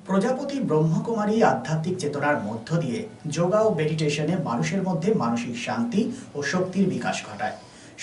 প্রজাপতি ব্রহ্মকুমারী আধ্যাত্মিক চেতনার মধ্য দিয়ে যোগা ও মেডিটেশনে মানুষের মধ্যে মানসিক শান্তি ও শক্তির বিকাশ ঘটায়।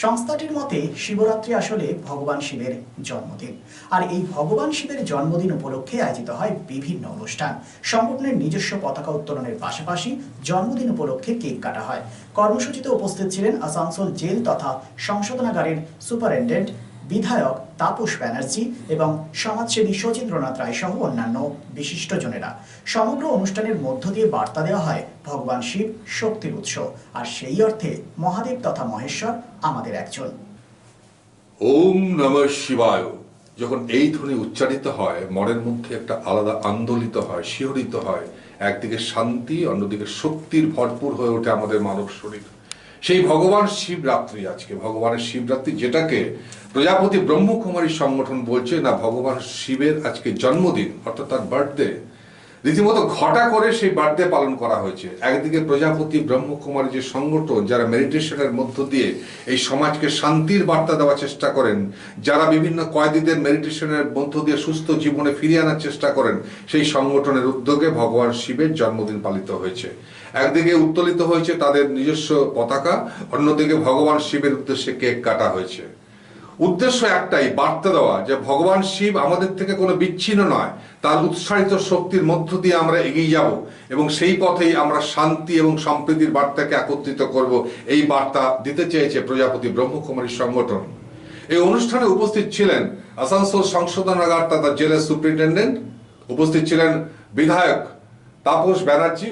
সংস্থাটির মতে শিবরাত্রি আসলে ভগবান শিবের জন্মদিন, আর এই ভগবান শিবের জন্মদিন উপলক্ষে আয়োজিত হয় বিভিন্ন অনুষ্ঠান। সংগঠনের নিজস্ব পতাকা উত্তোলনের পাশাপাশি জন্মদিন উপলক্ষে কেক কাটা হয়। কর্মসূচিতে উপস্থিত ছিলেন আসানসোল জেল তথা সংশোধনাগারের সুপারিনটেন্ডেন্ট বিধায়ক তাপস ব্যানার্জি এবং সমাজসেবী শচীন্দ্রনাথ রায় সহ অন্যান্য বিশিষ্টজনেরা। সমগ্র অনুষ্ঠানের মধ্য দিয়ে বার্তা দেওয়া হয় ভগবান শিব শক্তির উৎস, আর সেই অর্থে মহাদেব তথা মহেশ্বর আমাদের একজন। ওম নমঃ শিবায় যখন এই ধ্বনি উচ্চারিত হয়, মনের মধ্যে একটা আলাদা আন্দোলিত হয়, শিহরিত হয়। একদিকে শান্তি, অন্যদিকে শক্তির ভরপুর হয়ে ওঠে আমাদের মানব শরীর। সেই ভগবান শিবরাত্রি, আজকে ভগবানের শিবরাত্রি, যেটাকে প্রজাপতি ব্রহ্মকুমারী সংগঠন বলছে না, ভগবান শিবের আজকে জন্মদিন, অর্থাৎ তার বার্থডে। রীতিমতো ঘটা করে সেই বার্থডে পালন করা হয়েছে। একদিকে প্রজাপতি ব্রহ্মকুমারী যে সংগঠন, যারা মেডিটেশনের মধ্য দিয়ে এই সমাজকে শান্তির বার্তা দেওয়ার চেষ্টা করেন, যারা বিভিন্ন কয়েদিদের মেডিটেশনের মধ্য দিয়ে সুস্থ জীবনে ফিরিয়ে আনার চেষ্টা করেন, সেই সংগঠনের উদ্যোগে ভগবান শিবের জন্মদিন পালিত হয়েছে। একদিকে উত্তোলিত হয়েছে তাদের নিজস্ব পতাকা, অন্যদিকে ভগবান শিবের উদ্দেশ্যে কেক কাটা হয়েছে। উদ্দেশ্য একটাই, বার্তা দেওয়া যে ভগবান শিব আমাদের থেকে কোনো বিচ্ছিন্ন নয়, তার উৎসারিত শক্তির মধ্য দিয়ে আমরা এগিয়ে যাব এবং সেই পথেই আমরা শান্তি এবং সম্প্রীতির বার্তাকে একত্রিত করব। এই বার্তা দিতে চেয়েছে প্রজাপতি ব্রহ্মকুমারী সংগঠন। এই অনুষ্ঠানে উপস্থিত ছিলেন আসানসোল সংশোধনাগার তথা জেলের সুপারিনটেন্ডেন্ট, উপস্থিত ছিলেন বিধায়ক তাপস ব্যানার্জি,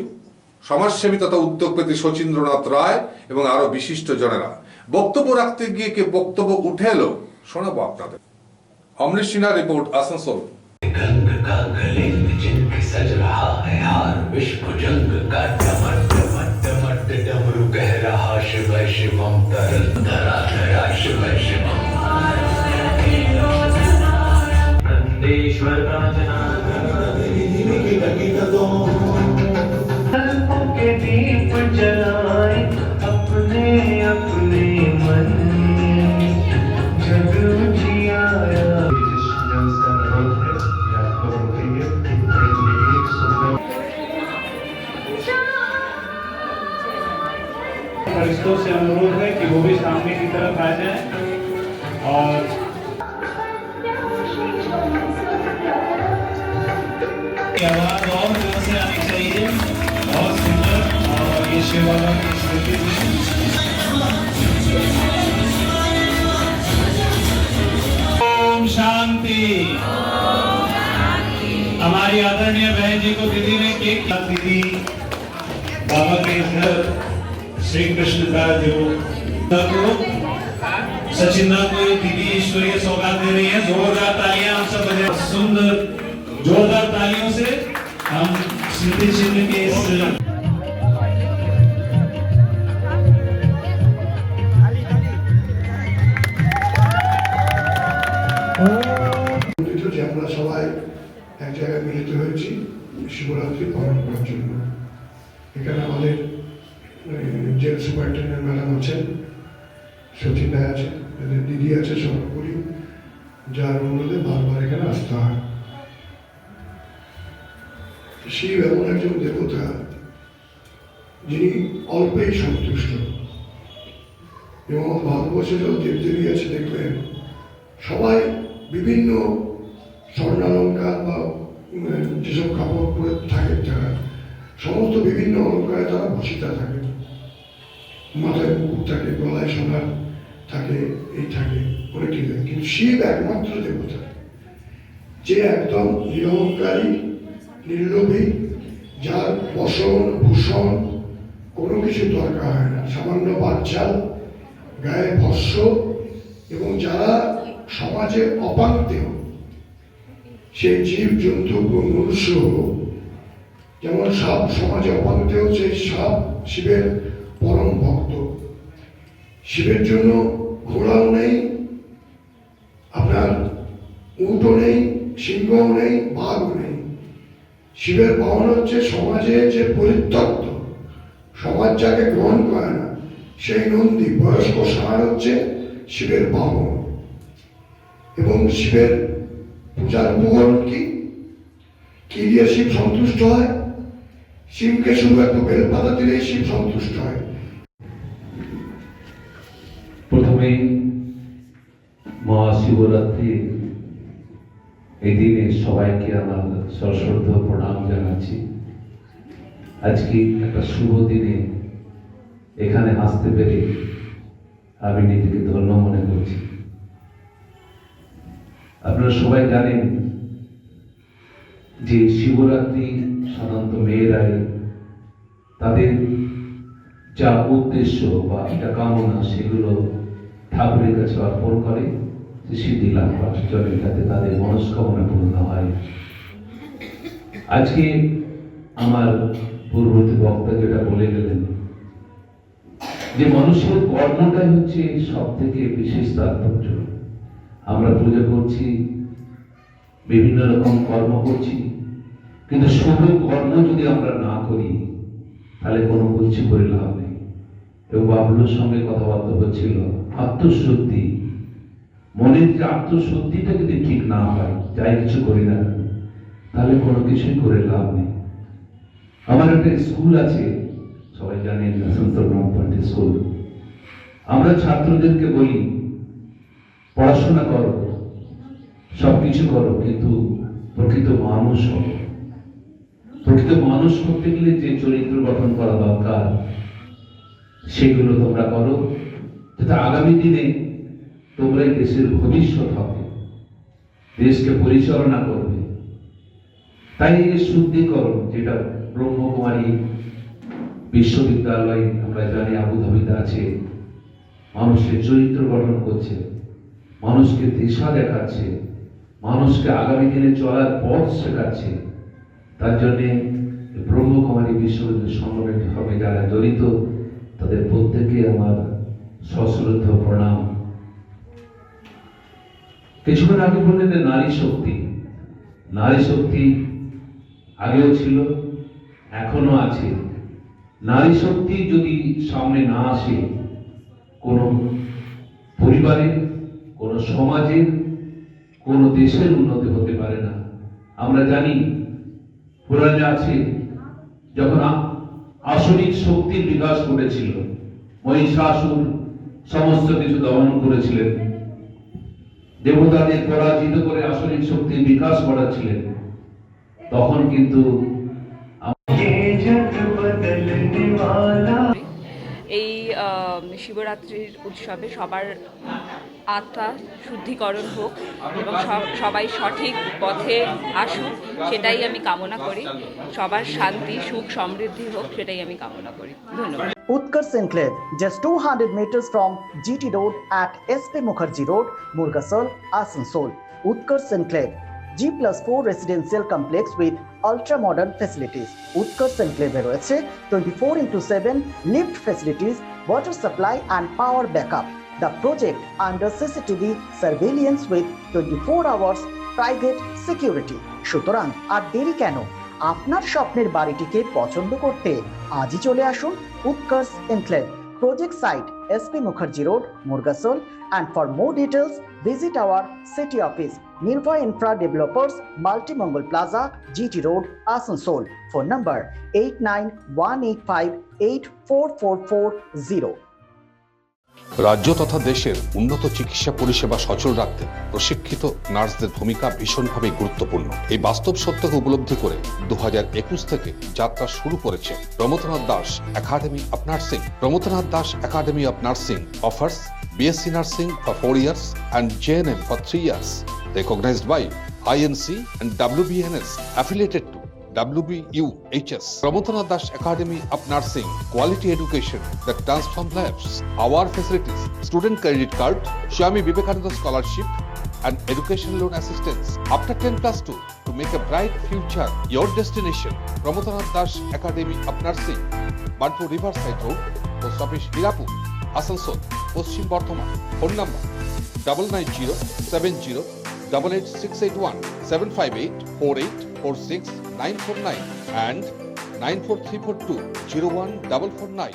সমাজসেবী তথা উদ্যোগপতি শচীন্দ্রনাথ রায় এবং আরো বিশিষ্ট জনেরা। বক্তব্য রাখতে গিয়ে কে বক্তব্য উঠে এলো শোনাবো আপনাদের। অমৃত সিনহা রিপোর্ট, আসানসোল। गंग का गलिंग जिनके सज रहा है हार, विश्व जंग का डमर डमर डमर डमरू कह रहा शिव शिवम, तरल धरा धरा शिव शिवम। नंदेश्वर का के दीप जलाए अपने अपने मन, जग जियाया। फरिश्तों से अनुरोध है कि वो भी सामने की तरफ आ जाएं और आवाज और जोर से आनी चाहिए। बहुत सुंदर, और ये शिव बाबा की स्मृति ओम शांति। हमारी आदरणीय बहन जी को दीदी ने केक, दीदी बाबा के घर श्री कृष्ण का जो सचिंदा को दीदी ईश्वरीय सौगात दे रही है। जोरदार तालियां हम सब बजा, सुंदर जोरदार तालियों से हम स्मृति चिन्ह के इस আমরা সবাই এক জায়গায় মিলিত হয়েছি শিবরাত্রি পালন করার জন্য। এখানে আমাদের জেল সুপারিনটেন্ডেন্ট ম্যাডাম আছেন, সচিন রায় আছে, এদের দিদি আছে, সর্বোপরি যার অনুরোধে বারবার এখানে আসতে হয়। শিব এমন একজন দেবতা যিনি অল্পেই সন্তুষ্ট, এবং ভারতবর্ষে যত দেবদেবী আছে দেখবেন সবাই বিভিন্ন স্বর্ণালঙ্কার বা যেসব কাপড় পরে থাকে তারা সমস্ত বিভিন্ন অলঙ্কারে তারা ভূষিতা থাকে, মাথায় মুকুট থাকে, গলায় সোনার থাকে, এই থাকে অনেক কিছু। কিন্তু শিব একমাত্র দেবতা যে একদম নিরহংকারী, নির্লোভী, যার বসন ভূষণ কোনো কিছু দরকার হয় না, সামান্য বাচ্চাল, গায়ে ভস্য, এবং যারা সমাজে অপাঙ্ক্তেয়, সেই জীব জন্তু মনুষ্য, যেমন সাপ সমাজে অপাঙ্ক্তেয়, সেই সাপ শিবের পরম ভক্ত। শিবের জন্য ঘোড়াও নেই, আপনার উটও নেই, সিংহও নেই, বাঘও নেই। শিবের বাহন হচ্ছে সমাজে যে পরিত্যক্ত, সমাজ যাকে গ্রহণ করে না, সেই নন্দী বয়স্ক ষাঁড় হচ্ছে শিবের বাহন। এবং শিবের পূজার উপকরণ কি? কি দিয়ে শিব সন্তুষ্ট হয়? শিবকে শুধু একটু বেলপাতা দিলেই শিব সন্তুষ্ট হয়। প্রথমেই মহাশিবরাত্রির এই দিনে সবাইকে আমার সশ্রদ্ধ প্রণাম জানাচ্ছি। আজকে একটা শুভ দিনে এখানে আসতে পেরে আমি নিজেকে ধন্য মনে করছি। আপনারা সবাই জানেন যে শিবরাত্রি সাধারণত মেয়েরাই তাদের যা উদ্দেশ্য বা যা কামনা সেগুলো ঠাকুরের কাছে অর্পণ করে, যে সিদ্ধি লাভ করার জন্য, যাতে তাদের মনস্কামনা পূর্ণ হয়। আজকে আমার পূর্ববর্তী বক্তা যেটা বলে গেলেন যে মানুষের কর্মটাই হচ্ছে সব থেকে বিশেষ তাৎপর্য। আমরা পুজো করছি, বিভিন্ন রকম কর্ম করছি, কিন্তু শুভ কর্ম যদি আমরা না করি তাহলে কোনো কিছু করে লাভ নেই। এবং বাবলুর সঙ্গে কথাবার্তা হচ্ছিল, আত্মশুদ্ধি, মনের যে আত্মশুদ্ধিটা যদি ঠিক না হয়, যাই কিছু করি না তাহলে কোনো কিছুই করে লাভ নেই। আমার একটা স্কুল আছে, সবাই জানেন, সন্তগ্রাম পয়েন্ট স্কুল। আমরা ছাত্রদেরকে বলি পড়াশোনা করো, সবকিছু করো, কিন্তু প্রকৃত মানুষ হও। প্রকৃত মানুষ হতে গেলে যে চরিত্র গঠন করা দরকার সেগুলো তোমরা করো, যাতে আগামী দিনে তোমরা এই দেশের ভবিষ্যৎ হবে, দেশকে পরিচালনা করবে। তাই এই শুদ্ধিকরণ, যেটা ব্রহ্মকুমারী বিশ্ববিদ্যালয় আমরা জানি আবুধাবিতে আছে, মানুষের চরিত্র গঠন করছে, মানুষকে দিশা দেখাচ্ছে, মানুষকে আগামী দিনে চলার পথ শেখাচ্ছে। তার জন্যে ব্রহ্মকুমারী বিশ্ববিদ্যালয়ের সঙ্গে হবে যারা জড়িত, তাদের প্রত্যেকে আমার সশ্রদ্ধ প্রণাম। কিছুক্ষণ আগে বললেন যে নারী শক্তি, নারী শক্তি আগেও ছিল, এখনো আছে। নারী শক্তি যদি সামনে না আসে, কোন পরিবারের, কোন সমাজের, কোন দেশের উন্নতি হতে পারে না। আমরা জানি পুরাণে আছে, যখন আসরিক শক্তির বিকাশ ঘটেছিল, মহিষাসুর সমস্ত কিছু দমন করেছিলেন, দেবতাদের পরাজিত করে আসরিক শক্তির বিকাশ ঘটাচ্ছিলেন, তখন কিন্তু এই শিবরাত্রির উৎসবে সবার আত্মা শুদ্ধিকরণ হোক এবং সবাই সঠিক পথে আসুক, সেটাই আমি কামনা করি। সবার শান্তি, সুখ, সমৃদ্ধি হোক, সেটাই আমি কামনা করি। ধন্যবাদ। Utkarsh Enclave, just 200 meters from GT Road at SP Mukherjee Road, Murgasol, Asansol. Utkarsh Enclave, G+4 residential complex with ultra-modern facilities. Utkarsh Enclave রয়েছে 24/7 lift facilities, water supply and power backup. The project under CCTV surveillance with 24 hours private security. সুতরাং আর দেরি কেন? আপনার স্বপ্নের বাড়িটিকে পছন্দ করতে আজই চলে আসুন Utkarsh enclave, project site SP Mukherjee Road, Murgasol, and for more details visit our city office, Nirvay Infra Developers, Multi-Mongol Plaza, GT Road, Asansol. Phone number 8918584440. রাজ্য তথা দেশের উন্নত চিকিৎসা পরিষেবা সচল রাখতে প্রশিক্ষিত নার্সদের ভূমিকা ভীষণভাবে গুরুত্বপূর্ণ। এই বাস্তব সত্যকে উপলব্ধি করে 2021 থেকে যাত্রা শুরু করেছে Pramathanath Das academy of nursing. Pramathanath Das academy of nursing offers BSc Nursing for 4 years and JNM for 3 years, recognized by INC and WBNS, affiliated to WBUHS. Prabodhanath Das Academy of Nursing, quality education that transforms lives. Our facilities: student credit card, Swami Vivekananda scholarship, and education loan assistance. After 10+2, to make a bright future your destination. Prabodhanath Das Academy of Nursing, Banpur Riverside Road, Post Office Hirapur, Asansol, Paschim Bardhaman. Phone number 9907088681, 7584846 949 and 94342 01449.